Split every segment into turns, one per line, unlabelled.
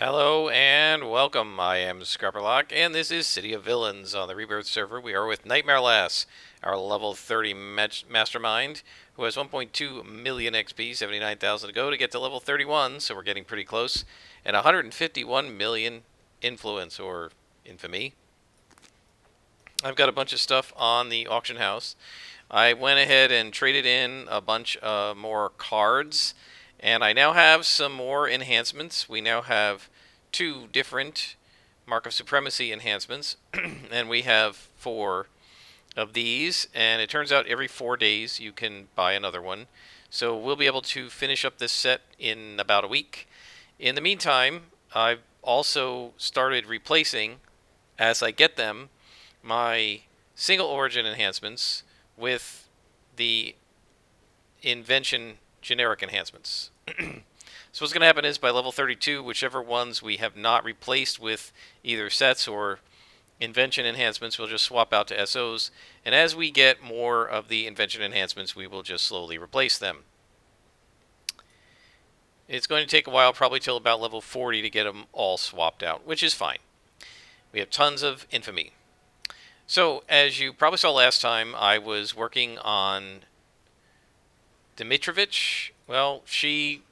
Hello and welcome. I am Scrapperlock, and this is City of Villains on the Rebirth server. We are with Nightmare Lass, our level 30 Mastermind, who has 1.2 million XP, 79,000 to go to get to level 31, so we're getting pretty close, and 151 million influence, or infamy. I've got a bunch of stuff on the auction house. I went ahead and traded in a bunch more cards, and I now have some more enhancements. We now have two different Mark of Supremacy enhancements, and we have four of these, and it turns out every 4 days you can buy another one. So we'll be able to finish up this set in about a week. In the meantime, I've also started replacing, as I get them, my single origin enhancements with the invention generic enhancements. So what's going to happen is by level 32, whichever ones we have not replaced with either sets or invention enhancements, we'll just swap out to SOs. And as we get more of the invention enhancements, we will just slowly replace them. It's going to take a while, probably till about level 40 to get them all swapped out, which is fine. We have tons of infamy. So, as you probably saw last time, I was working on Dimitrovich. Well, she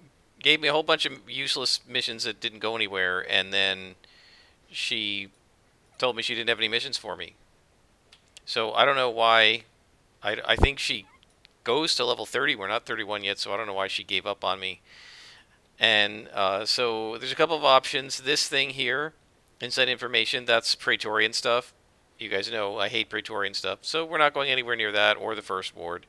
gave me a whole bunch of useless missions that didn't go anywhere, and then she told me she didn't have any missions for me. So, I don't know why. I think she goes to level 30. We're not 31 yet, so I don't know why she gave up on me. And so, there's a couple of options. This thing here, inside information, that's Praetorian stuff. You guys know I hate Praetorian stuff, so we're not going anywhere near that or the first ward.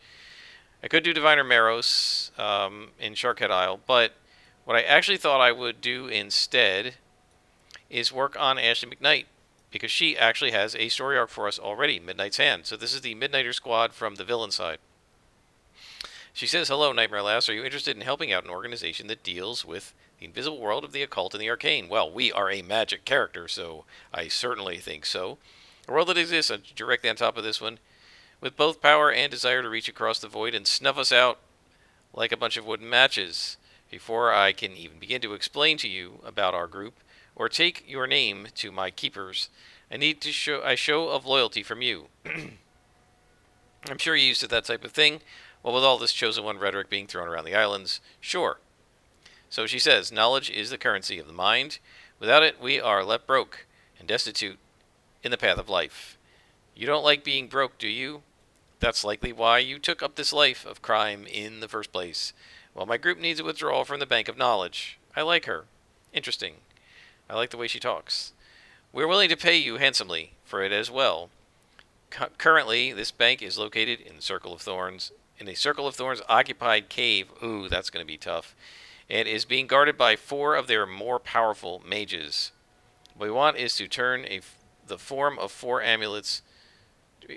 I could do Diviner Maros in Sharkhead Isle, but what I actually thought I would do instead is work on Ashley McKnight, because she actually has a story arc for us already, Midnight's Hand. So this is the Midnighter squad from the villain side. She says, "Hello, Nightmare Lass. Are you interested in helping out an organization that deals with the invisible world of the occult and the arcane?" Well, we are a magic character, so I certainly think so. A world that exists directly on top of this one, with both power and desire to reach across the void and snuff us out like a bunch of wooden matches. Before I can even begin to explain to you about our group, or take your name to my keepers, I need to show a show of loyalty from you. I'm sure you're used to that type of thing. Well, with all this chosen one rhetoric being thrown around the islands, sure. So she says, knowledge is the currency of the mind. Without it, we are left broke and destitute in the path of life. You don't like being broke, do you? That's likely why you took up this life of crime in the first place. Well, my group needs a withdrawal from the bank of knowledge. I like her. Interesting. I like the way she talks. We're willing to pay you handsomely for it as well. Currently, this bank is located in the Circle of Thorns, in a Circle of Thorns occupied cave. Ooh, that's going to be tough. And is being guarded by 4 of their more powerful mages. What we want is to turn the form of 4 amulets.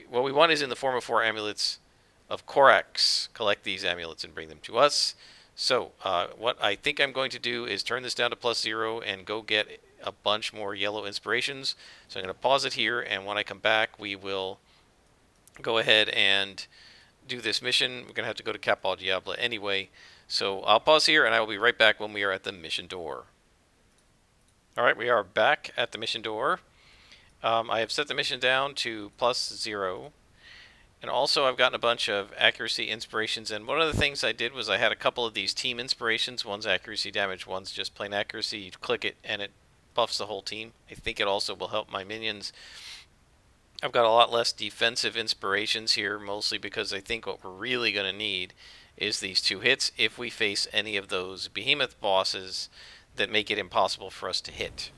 What we want is in the form of 4 amulets of Korax. Collect these amulets and bring them to us. So, what I think I'm going to do is turn this down to +0 and go get a bunch more yellow inspirations. So I'm going to pause it here, and when I come back, we will go ahead and do this mission. We're going to have to go to Capal Diablo anyway. So I'll pause here, and I will be right back when we are at the mission door. Alright, we are back at the mission door. I have set the mission down to +0. And also I've gotten a bunch of accuracy inspirations, and one of the things I did was I had a couple of these team inspirations. One's accuracy damage, one's just plain accuracy. You click it and it buffs the whole team. I think it also will help my minions. I've got a lot less defensive inspirations here, mostly because I think what we're really going to need is these 2 hits if we face any of those behemoth bosses that make it impossible for us to hit.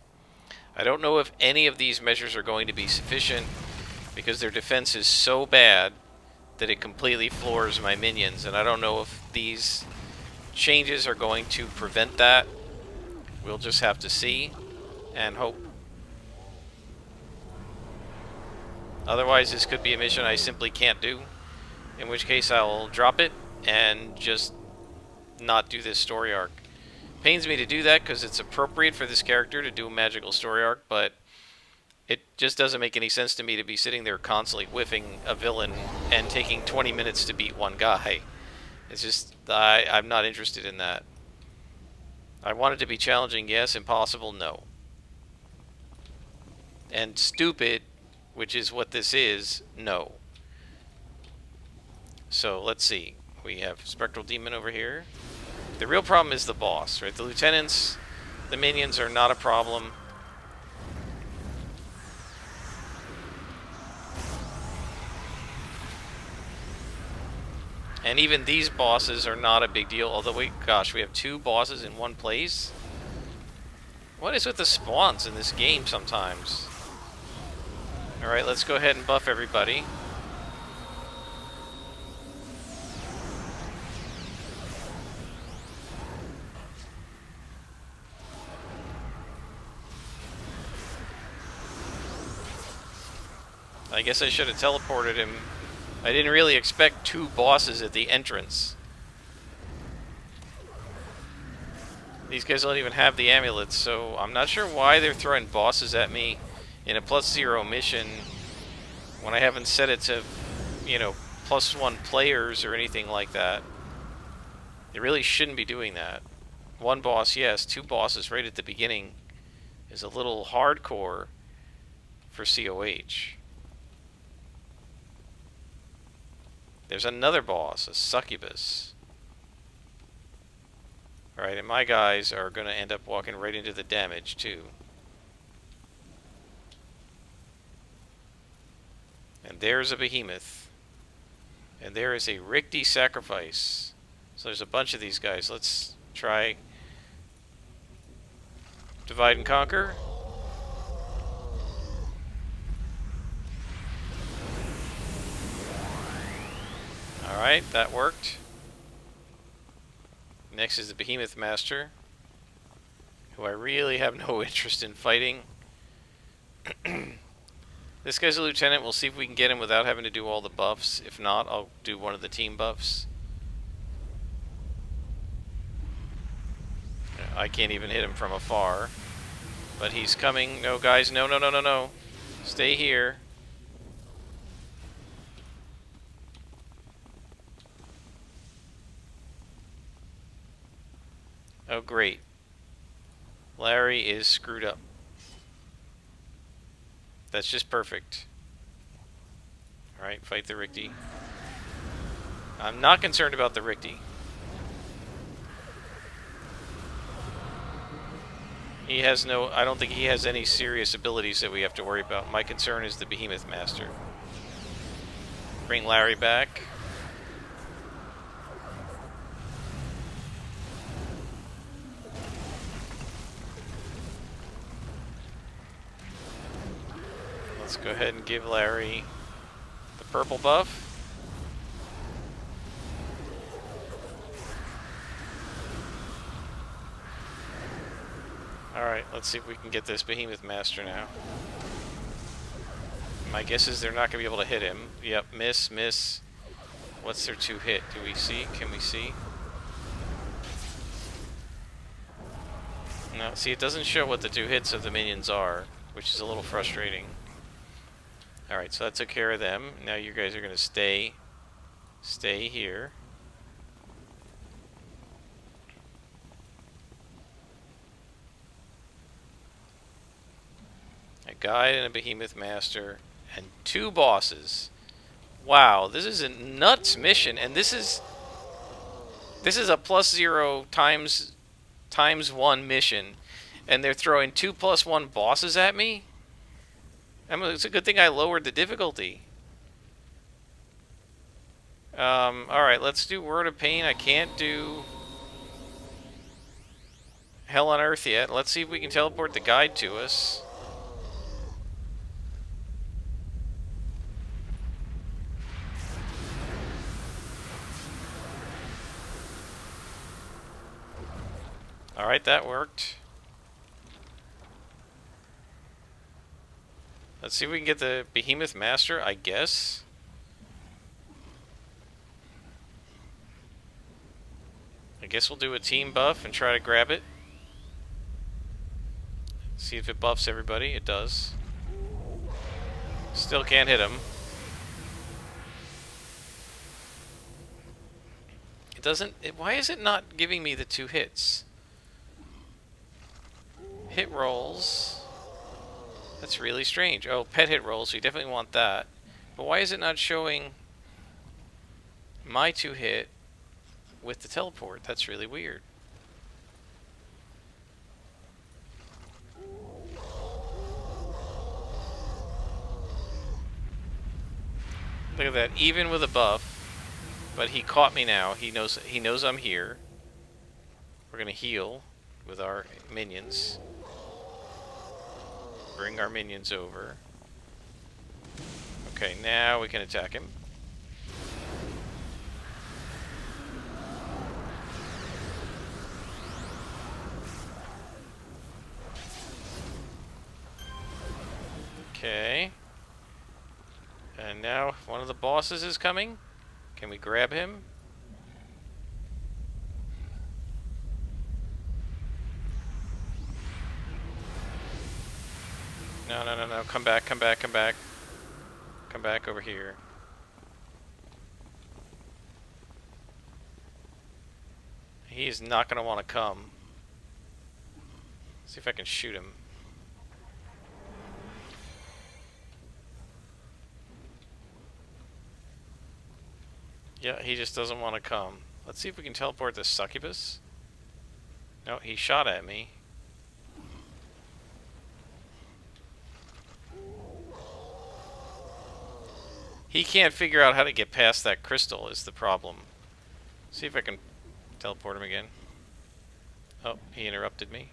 I don't know if any of these measures are going to be sufficient, because their defense is so bad that it completely floors my minions, and I don't know if these changes are going to prevent that. We'll just have to see and hope. Otherwise, this could be a mission I simply can't do, in which case I'll drop it and just not do this story arc. Pains me to do that because it's appropriate for this character to do a magical story arc, but it just doesn't make any sense to me to be sitting there constantly whiffing a villain and taking 20 minutes to beat one guy. It's just, I'm not interested in that. I want it to be challenging, yes. Impossible, no. And stupid, which is what this is, no. So let's see. We have Spectral Demon over here. The real problem is the boss, right? The lieutenants, the minions are not a problem. And even these bosses are not a big deal, although gosh, we have 2 bosses in one place? What is with the spawns in this game sometimes? Alright, let's go ahead and buff everybody. I guess I should have teleported him. I didn't really expect 2 bosses at the entrance. These guys don't even have the amulets, so I'm not sure why they're throwing bosses at me in a +0 mission when I haven't set it to, you know, +1 players or anything like that. They really shouldn't be doing that. 1 boss, yes. 2 bosses right at the beginning is a little hardcore for COH. There's another boss, a succubus. Alright, and my guys are going to end up walking right into the damage, too. And there's a behemoth. And there is a Richte sacrifice. So there's a bunch of these guys. Let's try divide and conquer. Alright, that worked. Next is the Behemoth Master, who I really have no interest in fighting. This guy's a lieutenant. We'll see if we can get him without having to do all the buffs. If not, I'll do one of the team buffs. I can't even hit him from afar. But he's coming. No, guys. No, no, no, no, no. Stay here. Oh, great. Larry is screwed up. That's just perfect. Alright, fight the Richte. I'm not concerned about the Richte. He has no... I don't think he has any serious abilities that we have to worry about. My concern is the Behemoth Master. Bring Larry back. Let's go ahead and give Larry the purple buff. Alright, let's see if we can get this Behemoth Master now. My guess is they're not going to be able to hit him. Yep, miss, miss. What's their 2 hit? Do we see? Can we see? No, see, it doesn't show what the 2 hits of the minions are, which is a little frustrating. Alright, so that took care of them. Now you guys are going to stay here. A guide and a Behemoth Master and 2 bosses. Wow, this is a nuts mission, and this is a +0 times 1 mission, and they're throwing 2 +1 bosses at me? I mean, it's a good thing I lowered the difficulty. Alright, let's do Word of Pain. I can't do Hell on Earth yet. Let's see if we can teleport the guide to us. Alright, that worked. Let's see if we can get the Behemoth Master, I guess. I guess we'll do a team buff and try to grab it. See if it buffs everybody. It does. Still can't hit him. It doesn't... why is it not giving me the 2 hits? Hit rolls. That's really strange. Oh, pet hit rolls. We definitely want that. But why is it not showing my 2-hit with the teleport? That's really weird. Look at that. Even with a buff. But he caught me now. He knows I'm here. We're gonna heal with our minions. Bring our minions over. Okay, now we can attack him. Okay. And now one of the bosses is coming. Can we grab him? No, no, no, no. Come back, come back, come back. Come back over here. He's not going to want to come. See if I can shoot him. Yeah, he just doesn't want to come. Let's see if we can teleport this succubus. No, he shot at me. He can't figure out how to get past that crystal is the problem. See if I can teleport him again. Oh, he interrupted me.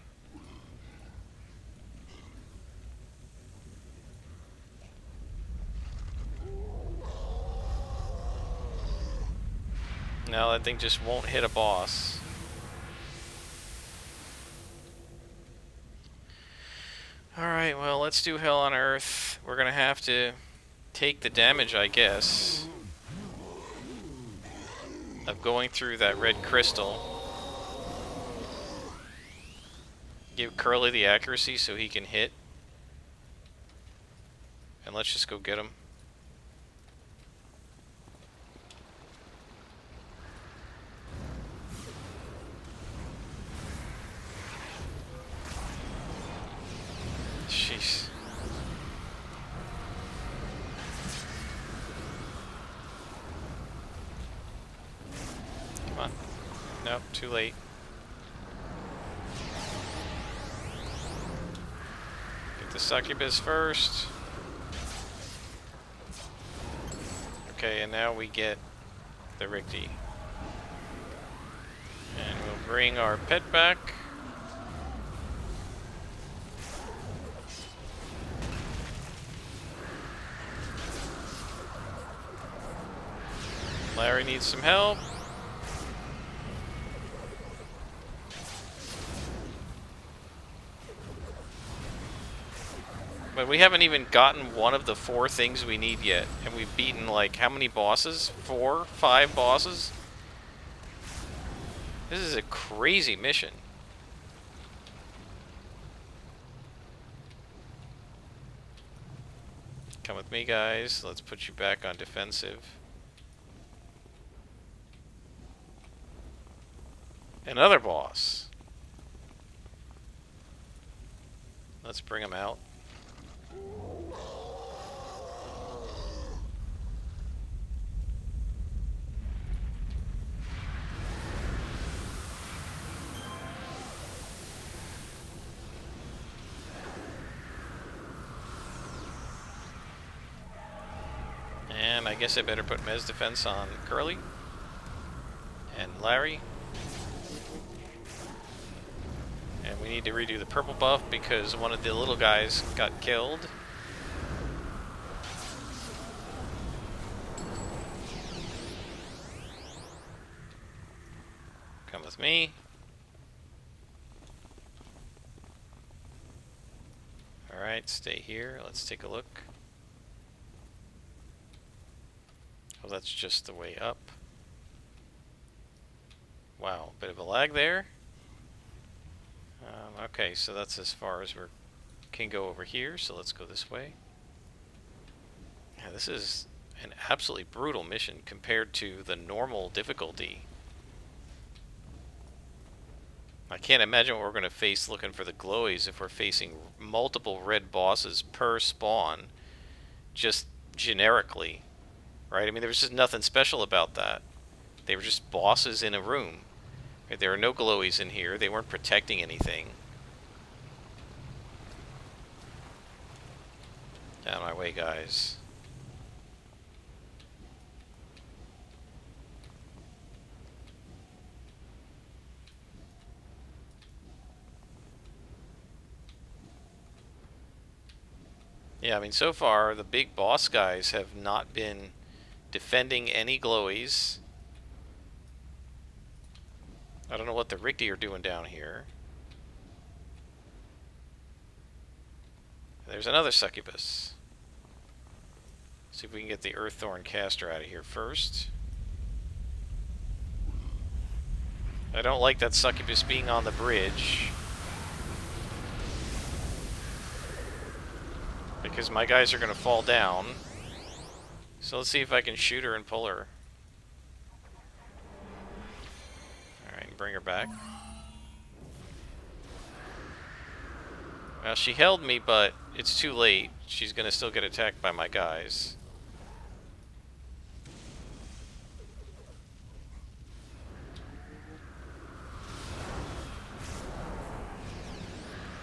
No, that thing just won't hit a boss. Alright, well, let's do Hell on Earth. We're gonna have to take the damage, I guess, of going through that red crystal. Give Curly the accuracy so he can hit. And let's just go get him. Jeez. Come on. Nope, too late. Get the succubus first. Okay, and now we get the Ricky. And we'll bring our pet back. Larry needs some help. But we haven't even gotten one of the 4 things we need yet. And we've beaten, like, how many bosses? 4? 5 bosses? This is a crazy mission. Come with me, guys. Let's put you back on defensive. Another boss. Let's bring him out. And I guess I better put Mez defense on Curly and Larry. And we need to redo the purple buff because one of the little guys got killed. Come with me. Alright, stay here. Let's take a look. Oh, that's just the way up. Wow, bit of a lag there. Okay, so that's as far as we can go over here, so let's go this way. Yeah, this is an absolutely brutal mission compared to the normal difficulty. I can't imagine what we're going to face looking for the glowies if we're facing multiple red bosses per spawn, just generically, right? I mean, there was just nothing special about that. They were just bosses in a room. Right? There are no glowies in here. They weren't protecting anything. Out of my way, guys. Yeah, I mean, so far, the big boss guys have not been defending any glowies. I don't know what the Rigby are doing down here. There's another succubus. See if we can get the Earththorn caster out of here first. I don't like that succubus being on the bridge, because my guys are going to fall down. So let's see if I can shoot her and pull her. Alright, bring her back. Well, she held me, but it's too late. She's going to still get attacked by my guys.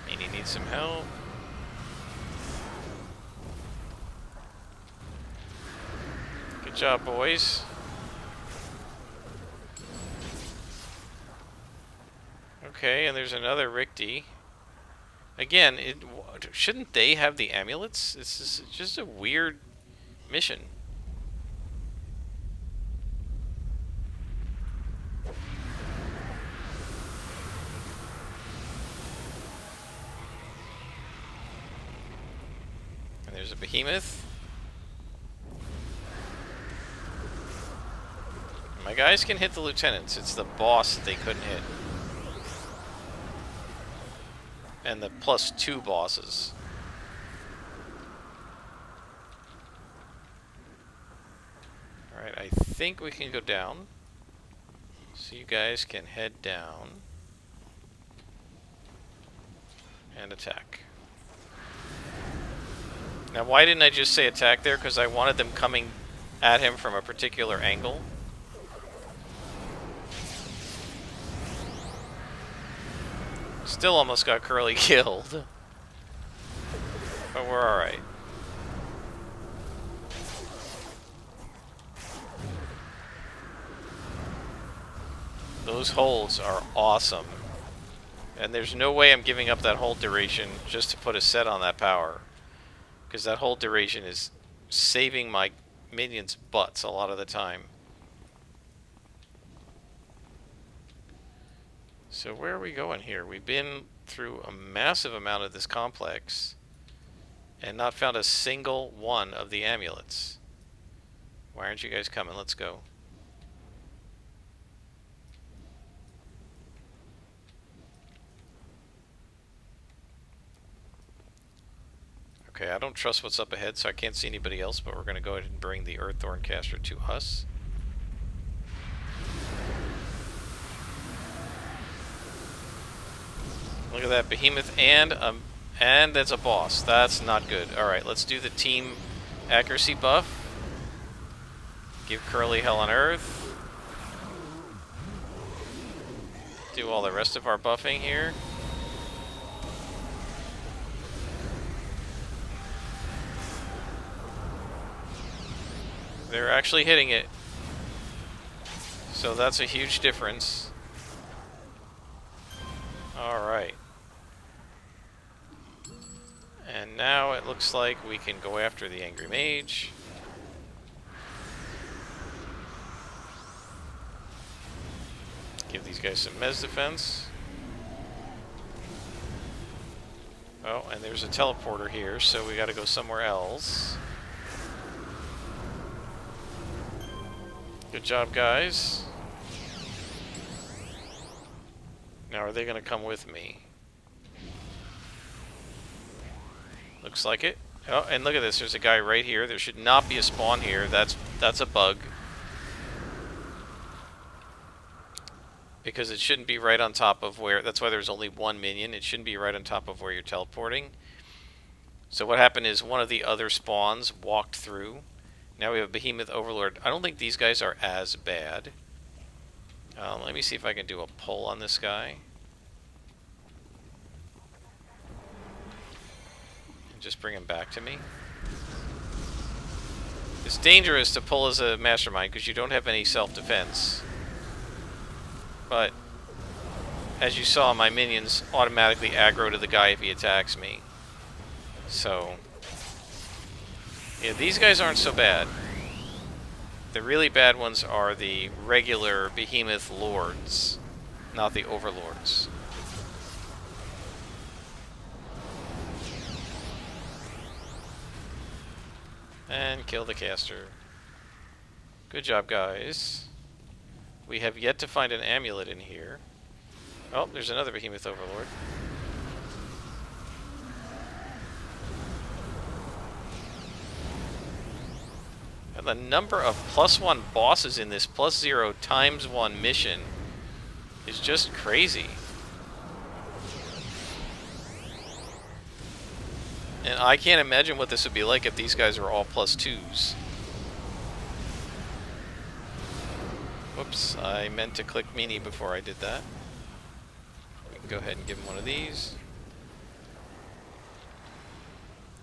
Meanie needs some help. Good job, boys. Okay, and there's another Rigby. Again, shouldn't they have the amulets? This is just a weird mission. And there's a behemoth. My guys can hit the lieutenants. It's the boss that they couldn't hit. And the +2 bosses. Alright, I think we can go down. So you guys can head down. And attack. Now, why didn't I just say attack there? Because I wanted them coming at him from a particular angle. Still almost got Curly killed. But we're alright. Those holds are awesome. And there's no way I'm giving up that hold duration just to put a set on that power. Because that hold duration is saving my minions' butts a lot of the time. So where are we going here? We've been through a massive amount of this complex and not found a single one of the amulets. Why aren't you guys coming? Let's go. Okay, I don't trust what's up ahead, so I can't see anybody else, but we're going to go ahead and bring the Earththorn caster to us. Look at that behemoth, and that's a boss. That's not good. All right, let's do the team accuracy buff. Give Curly hell on earth. Do all the rest of our buffing here. They're actually hitting it, so that's a huge difference. All right. And now it looks like we can go after the Angry Mage. Give these guys some mez defense. Oh, and there's a teleporter here, so we gotta go somewhere else. Good job, guys. Now, are they gonna come with me? Looks like it. Oh, and look at this. There's a guy right here. There should not be a spawn here. That's a bug. because it shouldn't be right on top of where, that's why there's only one minion. It shouldn't be right on top of where you're teleporting. So what happened is one of the other spawns walked through. Now we have Behemoth Overlord. I don't think these guys are as bad. Let me see if I can do a pull on this guy. And just bring him back to me. It's dangerous to pull as a Mastermind because you don't have any self-defense. But, as you saw, my minions automatically aggro to the guy if he attacks me. So, yeah, these guys aren't so bad. The really bad ones are the regular Behemoth Lords, not the Overlords. And kill the caster. Good job, guys. We have yet to find an amulet in here. Oh, there's another Behemoth Overlord. And the number of +1 bosses in this +0 ×1 mission is just crazy. And I can't imagine what this would be like if these guys are all +2s. Whoops, I meant to click Meanie before I did that. We can go ahead and give him one of these.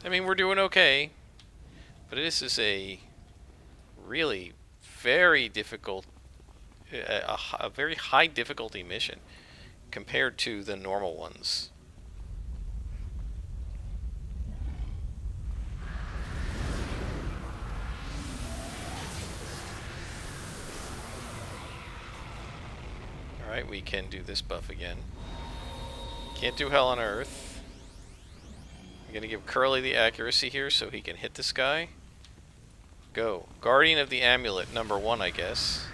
I mean, we're doing okay. But this is a really very difficult, a very high difficulty mission compared to the normal ones. Alright, we can do this buff again. Can't do Hell on Earth. I'm gonna give Curly the accuracy here so he can hit this guy. Go. Guardian of the Amulet, number 1, I guess.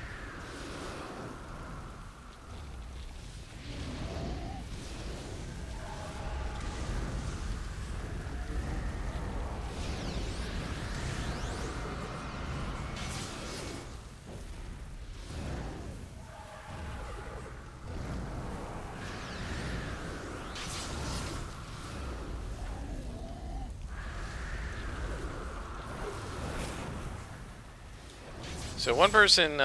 So one person,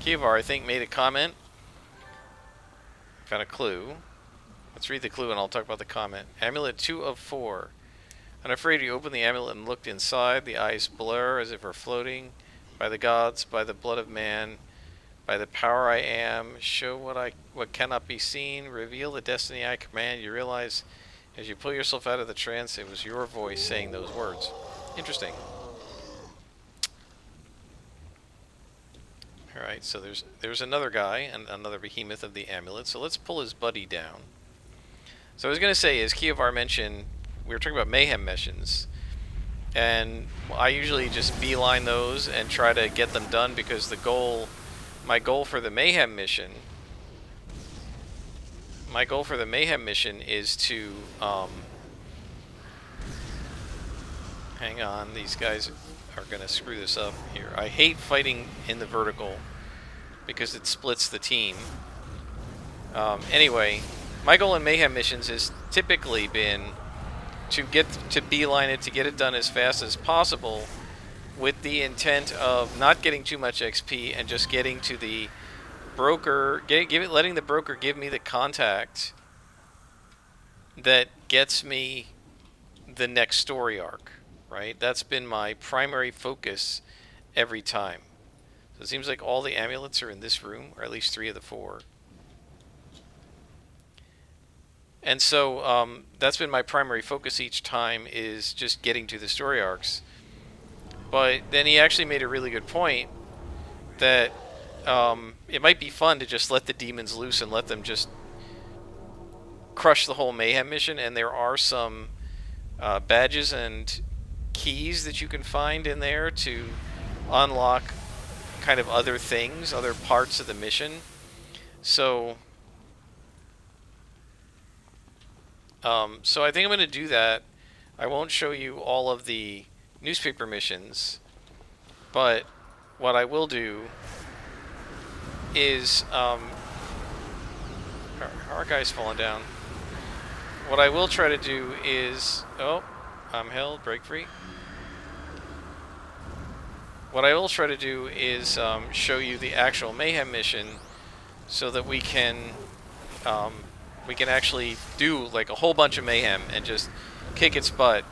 Kivar, I think, made a comment. Found a clue. Let's read the clue and I'll talk about the comment. Amulet 2 of 4. Unafraid, you opened the amulet and looked inside. The eyes blur as if we're floating. By the gods, by the blood of man, by the power I am, show what cannot be seen. Reveal the destiny I command. You realize as you pull yourself out of the trance, it was your voice saying those words. Interesting. Alright, so there's another guy, and another Behemoth of the Amulet, so let's pull his buddy down. So I was going to say, as Kievar mentioned, we were talking about Mayhem missions, and I usually just beeline those and try to get them done because my goal for the Mayhem mission is to, hang on, these guys are going to screw this up here. I hate fighting in the vertical because it splits the team. Anyway, my goal in Mayhem missions has typically been to get to beeline it, to get it done as fast as possible with the intent of not getting too much XP and just getting to the broker, letting the broker give me the contact that gets me the next story arc. Right? That's been my primary focus every time. So it seems like all the amulets are in this room, or at least 3 of the 4. And so that's been my primary focus each time, is just getting to the story arcs. But then he actually made a really good point that it might be fun to just let the demons loose and let them just crush the whole Mayhem mission, and there are some badges and keys that you can find in there to unlock kind of other things, other parts of the mission. So I think I'm going to do that. I won't show you all of the newspaper missions, but what I will do is Our guy's falling down. What I will try to do is... Oh, I'm held. Break free. What I will try to do is show you the actual mayhem mission so that um, we can actually do like a whole bunch of mayhem and just kick its butt.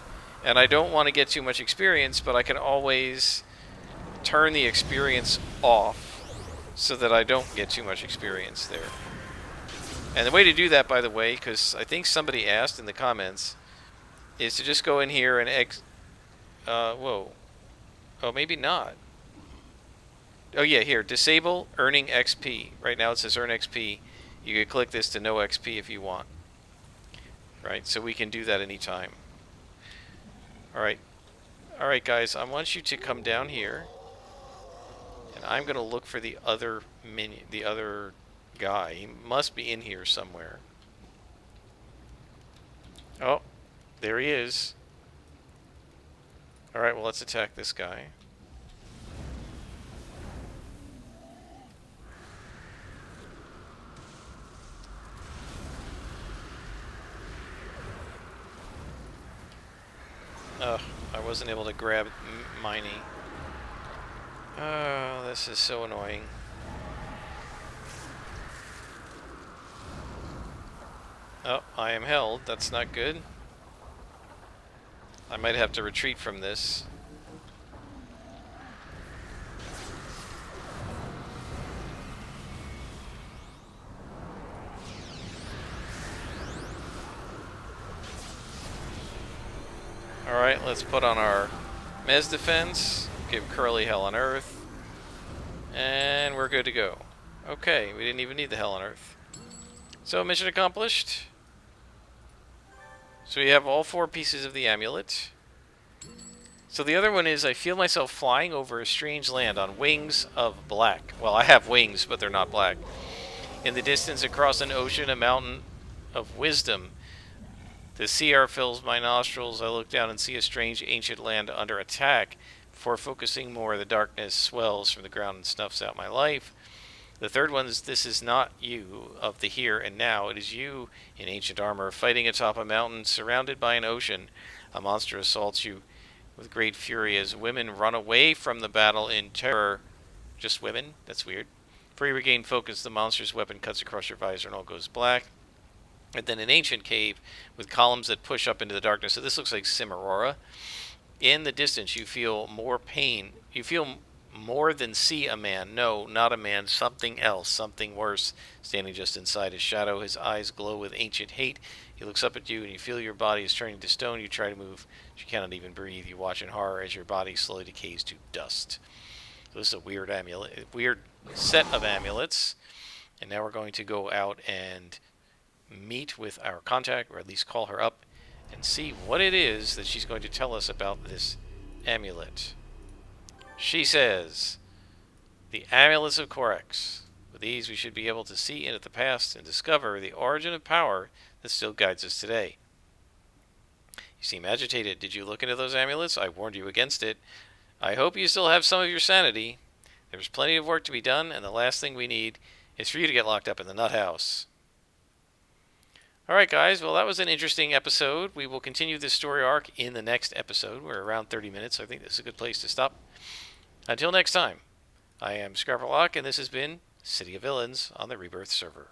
And I don't want to get too much experience, but I can always turn the experience off so that I don't get too much experience there. And the way to do that, by the way, because I think somebody asked in the comments, is to just go in here and whoa. Oh, maybe not. Oh yeah, here, disable earning XP. Right now it says earn XP. You can click this to no XP if you want. Right, so we can do that anytime. Alright. Alright guys, I want you to come down here. And I'm gonna look for the other guy. He must be in here somewhere. Oh, there he is. Alright, well let's attack this guy. Ugh, I wasn't able to grab Miney. Oh, this is so annoying. Oh, I am held. That's not good. I might have to retreat from this. Alright, let's put on our Mez defense, give Curly Hell on Earth, and we're good to go. Okay, we didn't even need the Hell on Earth. So, mission accomplished. So we have all 4 pieces of the amulet. So the other one is, I feel myself flying over a strange land on wings of black. Well, I have wings, but they're not black. In the distance, across an ocean, a mountain of wisdom. The sea air fills my nostrils. I look down and see a strange ancient land under attack. Before focusing more, the darkness swells from the ground and snuffs out my life. The third one is, this is not you of the here and now. It is you in ancient armor, fighting atop a mountain, surrounded by an ocean. A monster assaults you with great fury as women run away from the battle in terror. Just women? That's weird. Before you regain focus, the monster's weapon cuts across your visor and all goes black. And then an ancient cave with columns that push up into the darkness. So this looks like Cimarora. In the distance, you feel more pain. You feel more than see a man. No, not a man. Something else. Something worse. Standing just inside his shadow. His eyes glow with ancient hate. He looks up at you and you feel your body is turning to stone. You try to move, but you cannot even breathe. You watch in horror as your body slowly decays to dust. So this is a weird amulet. A weird set of amulets. And now we're going to go out and meet with our contact, or at least call her up, and see what it is that she's going to tell us about this amulet. She says, the amulets of Corex. With these we should be able to see into the past and discover the origin of power that still guides us today. You seem agitated. Did you look into those amulets? I warned you against it. I hope you still have some of your sanity. There's plenty of work to be done, and the last thing we need is for you to get locked up in the nut house. Alright guys, well that was an interesting episode. We will continue this story arc in the next episode. We're around 30 minutes, so I think this is a good place to stop. Until next time, I am Scarperlock, and this has been City of Villains on the Rebirth server.